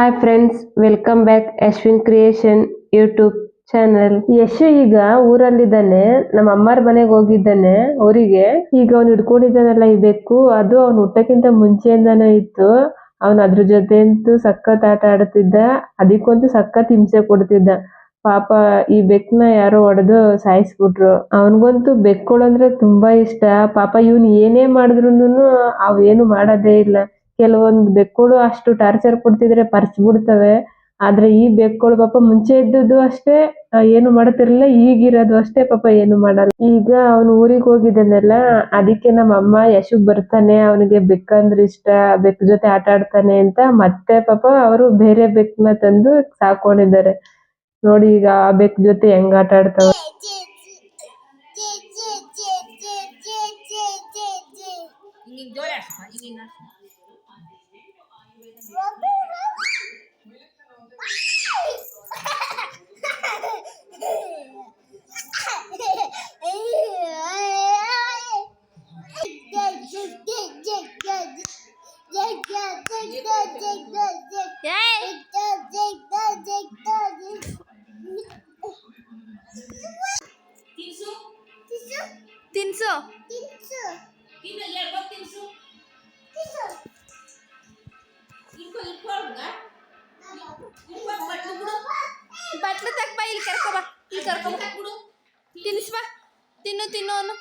Hi friends, welcome back Ashwin creation YouTube channel. Yashu ಈಗ ಊರಲ್ಲಿದ್ದಾನೆ, ನಮ್ಮ ಅಮ್ಮರ ಮನೆಗೆ ಹೋಗಿದ್ದಾನೆ ಊರಿಗೆ. ಈಗ ಅವ್ನು ಹಿಡ್ಕೊಂಡಿದ್ದಾನಲ್ಲ ಈ ಬೆಕ್ಕು, ಅದು ಅವ್ನು ಹುಟ್ಟಕ್ಕಿಂತ ಮುಂಚೆಯಿಂದಾನೇ ಇತ್ತು. ಅವ್ನು ಅದ್ರ ಜೊತೆ ಅಂತೂ ಸಖತ್ ಆಟ ಆಡ್ತಿದ್ದ, ಅದಕ್ಕಂತೂ ಸಖತ್ ಹಿಂಸೆ ಕೊಡ್ತಿದ್ದ. ಪಾಪ ಈ ಬೆಕ್ಕನ್ನ ಯಾರೋ ಹೊಡೆದು ಸಾಯಿಸ್ಬಿಟ್ರು. ಅವನಿಗಂತೂ ಬೆಕ್ಕುಗಳಂದ್ರೆ ತುಂಬಾ ಇಷ್ಟ. ಪಾಪ ಇವನ್ ಏನೇ ಮಾಡಿದ್ರುನು ಅವೇನು ಮಾಡೋದೇ ಇಲ್ಲ. ಕೆಲವೊಂದು ಬೆಕ್ಕುಗಳು ಅಷ್ಟು ಟಾರ್ಚರ್ ಕೊಡ್ತಿದ್ರೆ ಪರ್ಚ್ ಬಿಡ್ತವೆ. ಆದ್ರೆ ಈ ಬೆಕ್ಕುಗಳು ಪಾಪ ಮುಂಚೆ ಇದ್ದದ್ದು ಅಷ್ಟೇ ಏನು ಮಾಡ್ತಿರ್ಲಿಲ್ಲ, ಈಗಿರೋದು ಅಷ್ಟೇ ಪಾಪ ಏನು ಮಾಡಲ್ಲ. ಈಗ ಅವನು ಊರಿಗೆ ಹೋಗಿದ್ದಾನಲ್ಲ, ಅದಕ್ಕೆ ನಮ್ಮ ಅಮ್ಮ ಯಶುಗ್ ಬರ್ತಾನೆ, ಅವನಿಗೆ ಬೆಕ್ಕಂದ್ರೆ ಇಷ್ಟ, ಬೆಕ್ಕ ಜೊತೆ ಆಟ ಆಡ್ತಾನೆ ಅಂತ ಮತ್ತೆ ಪಾಪ ಅವರು ಬೇರೆ ಬೆಕ್ಕನ್ನ ತಂದು ಸಾಕೊಂಡಿದ್ದಾರೆ. ನೋಡಿ ಈಗ ಆ ಬೆಕ್ಕ ಜೊತೆ ಹೆಂಗ್ ಆಟ ಆಡ್ತಾವ. ತಿನ್ಸು ಬಟ್ಲು ತಕ್ಕ ಇಲ್ಲಿ ಕರ್ಕೊಬಾ, ಇಲ್ಲಿ ಕರ್ಕೊಬ, ತಿನ್ಸ್ಬಾ, ತಿನ್ನು ತಿನ್ನು ಅನ್ನು